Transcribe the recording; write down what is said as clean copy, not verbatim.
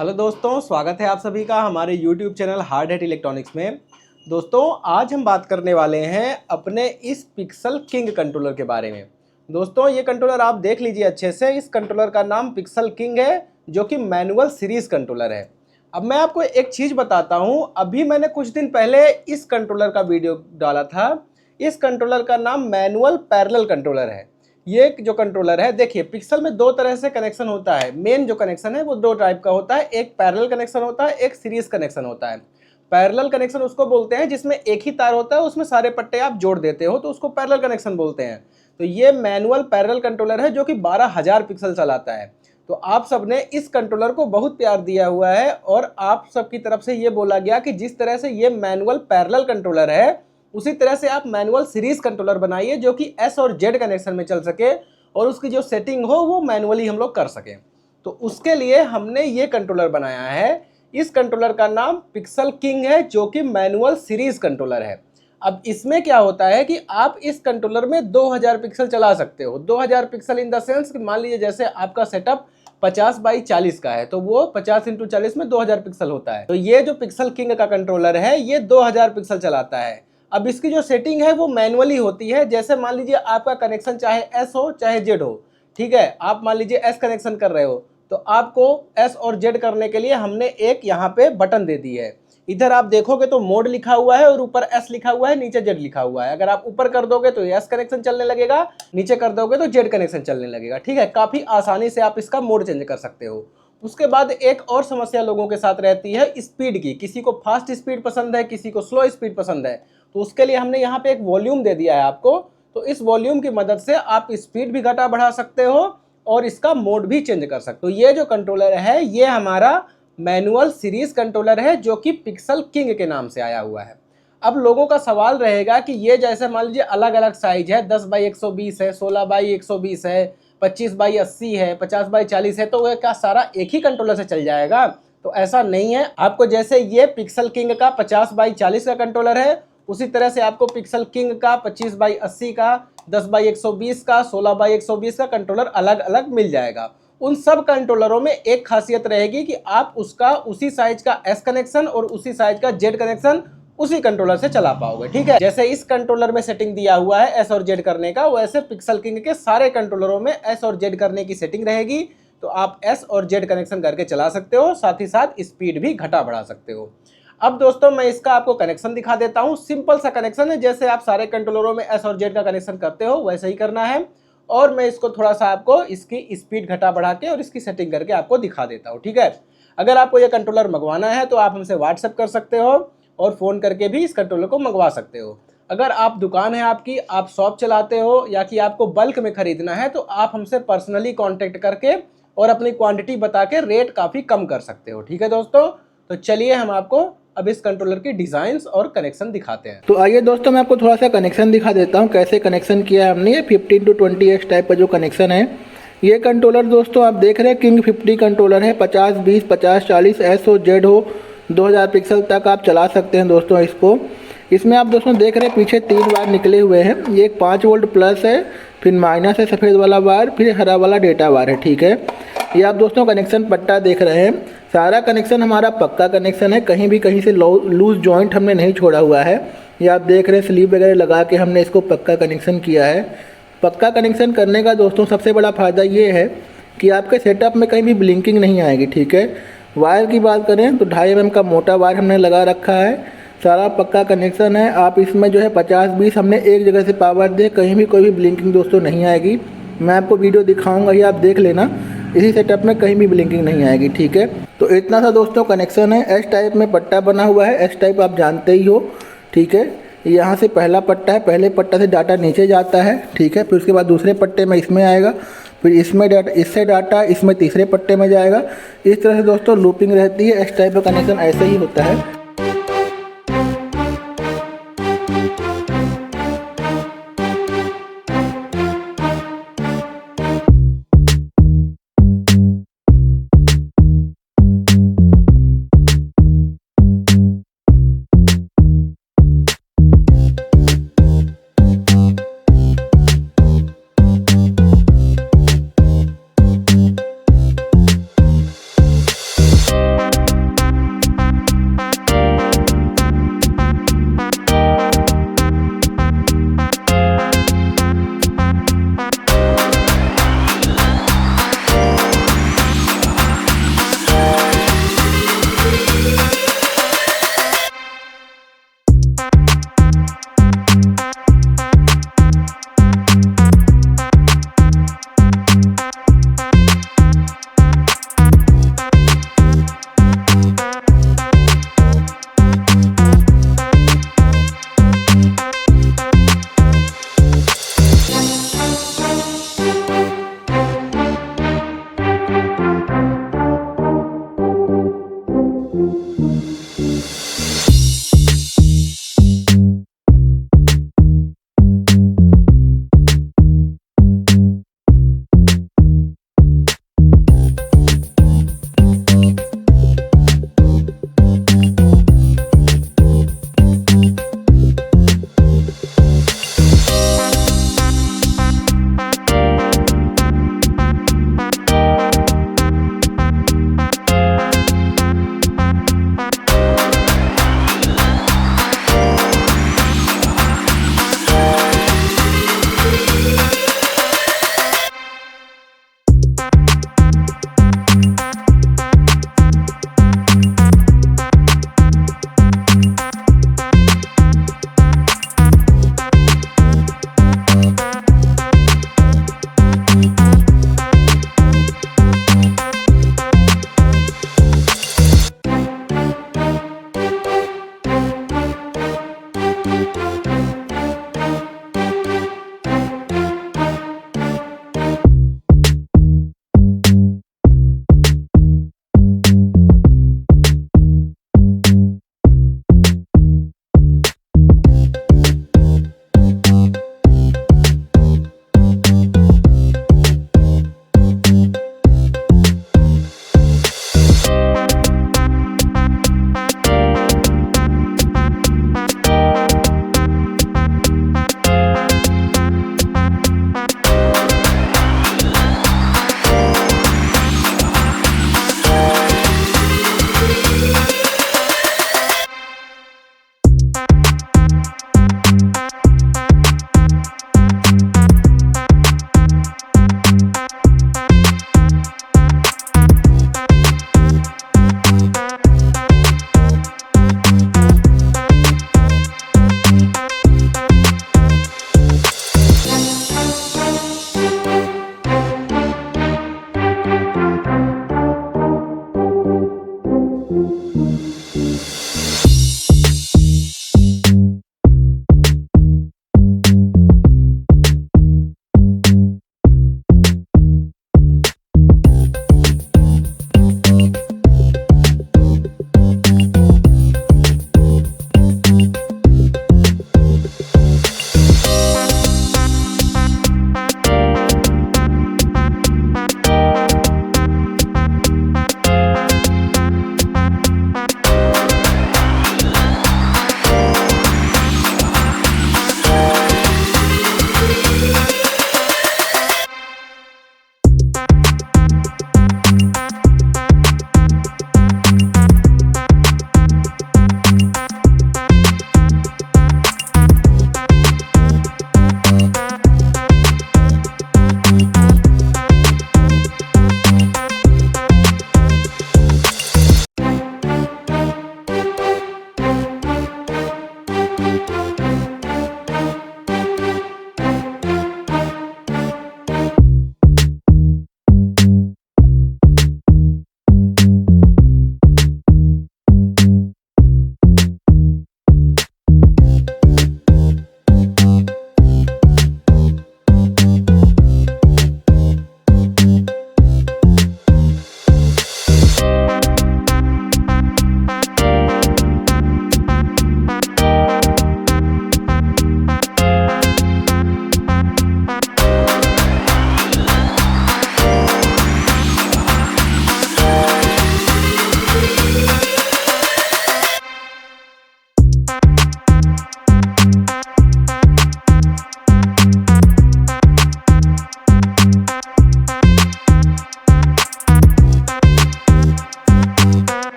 Hello दोस्तों, स्वागत है आप सभी का हमारे YouTube channel hard hat electronics में। दोस्तों, आज हम बात करने वाले हैं अपने इस पिक्सल किंग कंट्रोलर के बारे में। दोस्तों, ये कंट्रोलर आप देख लीजिए अच्छे से। इस कंट्रोलर का नाम पिक्सल किंग है, जो कि मैनुअल सीरीज कंट्रोलर है। अब मैं आपको एक चीज़ बताता हूँ। अभी मैंने कुछ दिन पहले इस कंट्रोलर का वीडियो डाला था। इस कंट्रोलर का नाम मैनुअल पैरेलल कंट्रोलर है। ये जो कंट्रोलर है, देखिए पिक्सल में दो तरह से कनेक्शन होता है। मेन जो कनेक्शन है वो दो टाइप का होता है, एक पैरेलल कनेक्शन होता है, एक सीरीज कनेक्शन होता है। पैरेलल कनेक्शन उसको बोलते हैं जिसमें एक ही तार होता है, उसमें सारे पट्टे आप जोड़ देते हो, तो उसको पैरेलल कनेक्शन बोलते हैं। तो ये मैनुअल पैरेलल कंट्रोलर है जो कि 12,000 पिक्सल चलाता है। तो आप सबने इस कंट्रोलर को बहुत प्यार दिया हुआ है और आप सबकी तरफ से ये बोला गया कि जिस तरह से ये मैनुअल पैरेलल कंट्रोलर है, उसी तरह से आप मैनुअल सीरीज कंट्रोलर बनाइए जो कि एस और जेड कनेक्शन में चल सके और उसकी जो सेटिंग हो वो मैनुअली हम लोग कर सकें। तो उसके लिए हमने ये कंट्रोलर बनाया है। इस कंट्रोलर का नाम पिक्सल किंग है, जो कि मैनुअल सीरीज कंट्रोलर है। अब इसमें क्या होता है कि आप इस कंट्रोलर में 2000 पिक्सल चला सकते हो। 2000 पिक्सल इन द सेंस कि मान लीजिए जैसे आपका सेटअप 50x40 का है, तो वो 50x40 में 2000 पिक्सल होता है। तो ये जो पिक्सल किंग का कंट्रोलर है ये 2000 पिक्सल चलाता है। अब इसकी जो सेटिंग है वो मैनुअली होती है। जैसे मान लीजिए आपका कनेक्शन चाहे एस हो चाहे जेड हो, ठीक है। आप मान लीजिए एस कनेक्शन कर रहे हो, तो आपको एस और जेड करने के लिए हमने एक यहाँ पे बटन दे दी है। इधर आप देखोगे तो मोड लिखा हुआ है और ऊपर एस लिखा हुआ है, नीचे जेड लिखा हुआ है। अगर आप ऊपर कर दोगे तो एस कनेक्शन चलने लगेगा, नीचे कर दोगे तो जेड कनेक्शन चलने लगेगा, ठीक है। काफी आसानी से आप इसका मोड चेंज कर सकते हो। उसके बाद एक और समस्या लोगों के साथ रहती है स्पीड की। किसी को फास्ट स्पीड पसंद है, किसी को स्लो स्पीड पसंद है। तो उसके लिए हमने यहाँ पे एक वॉल्यूम दे दिया है आपको। तो इस वॉल्यूम की मदद से आप स्पीड भी घटा बढ़ा सकते हो और इसका मोड भी चेंज कर सकते हो। ये जो कंट्रोलर है ये हमारा मैनुअल सीरीज कंट्रोलर है, जो कि पिक्सल किंग के नाम से आया हुआ है। अब लोगों का सवाल रहेगा कि ये जैसे मान लीजिए अलग अलग साइज है, 10x120 है, 16x120 है, 25x80 है, 50x40 है, तो वह क्या सारा एक ही कंट्रोलर से चल जाएगा? तो ऐसा नहीं है। आपको जैसे ये पिक्सल किंग का 50x40 का कंट्रोलर है, उसी तरह से आपको पिक्सल किंग का 25x80 का, 10x120 का, 16x120 का कंट्रोलर अलग अलग मिल जाएगा। उन सब कंट्रोलरों में एक खासियत रहेगी कि आप उसका उसी साइज का एस कनेक्शन और उसी साइज का जेड कनेक्शन उसी कंट्रोलर से चला पाओगे, ठीक है। जैसे इस कंट्रोलर में सेटिंग दिया हुआ है एस और जेड करने का, वैसे पिक्सल किंग के सारे कंट्रोलरों में एस और जेड करने की सेटिंग रहेगी। तो आप एस और जेड कनेक्शन करके चला सकते हो, साथ ही साथ स्पीड भी घटा बढ़ा सकते हो। अब दोस्तों मैं इसका आपको कनेक्शन दिखा देता हूँ। सिंपल सा कनेक्शन है, जैसे आप सारे कंट्रोलरों में एस और जेड का कनेक्शन करते हो वैसे ही करना है। और मैं इसको थोड़ा सा आपको इसकी स्पीड घटा बढ़ा के और इसकी सेटिंग करके आपको दिखा देता हूँ, ठीक है। अगर आपको ये कंट्रोलर मंगवाना है तो आप हमसे व्हाट्सएप कर सकते हो और फ़ोन करके भी इस कंट्रोलर को मंगवा सकते हो। अगर आप दुकान है आपकी, आप शॉप चलाते हो या कि आपको बल्क में ख़रीदना है, तो आप हमसे पर्सनली कांटेक्ट करके और अपनी क्वांटिटी बता के रेट काफ़ी कम कर सकते हो, ठीक है दोस्तों। तो चलिए हम आपको अब इस कंट्रोलर की डिज़ाइंस और कनेक्शन दिखाते हैं। तो आइए दोस्तों मैं आपको थोड़ा सा कनेक्शन दिखा देता हूँ कैसे कनेक्शन किया है हमने। ये 15-20x टाइप का जो कनेक्शन है, ये कंट्रोलर दोस्तों आप देख रहे हैं किंग 50 कंट्रोलर है। 50-20, 50-40 एस हो जेड हो, 2000 पिक्सल तक आप चला सकते हैं दोस्तों इसको। इसमें आप दोस्तों देख रहे हैं पीछे 3 वायर निकले हुए हैं। ये एक 5 वोल्ट प्लस है, फिर माइनस है सफ़ेद वाला वायर, फिर हरा वाला डेटा वायर है, ठीक है। ये आप दोस्तों कनेक्शन पट्टा देख रहे हैं। सारा कनेक्शन हमारा पक्का कनेक्शन है, कहीं भी कहीं से लूज जॉइंट हमने नहीं छोड़ा हुआ है। ये आप देख रहे हैं स्लीव वगैरह लगा के हमने इसको पक्का कनेक्शन किया है। पक्का कनेक्शन करने का दोस्तों सबसे बड़ा फ़ायदा ये है कि आपके सेटअप में कहीं भी ब्लिंकिंग नहीं आएगी, ठीक है। वायर की बात करें तो 2.5 mm का मोटा वायर हमने लगा रखा है। सारा पक्का कनेक्शन है। आप इसमें जो है 50-20 हमने एक जगह से पावर दे, कहीं भी कोई भी ब्लिंकिंग दोस्तों नहीं आएगी। मैं आपको वीडियो दिखाऊंगा, ये आप देख लेना। इसी सेटअप में कहीं भी ब्लिंकिंग नहीं आएगी, ठीक है। तो इतना सा दोस्तों कनेक्शन है। एस टाइप में पट्टा बना हुआ है। एस टाइप आप जानते ही हो, ठीक है। यहाँ से पहला पट्टा है, पहले पट्टा से डाटा नीचे जाता है, ठीक है। फिर उसके बाद दूसरे पट्टे में इसमें आएगा, फिर इसमें डाटा, इससे डाटा इसमें तीसरे पट्टे में जाएगा। इस तरह से दोस्तों लूपिंग रहती है। एस टाइप का कनेक्शन ऐसे ही होता है।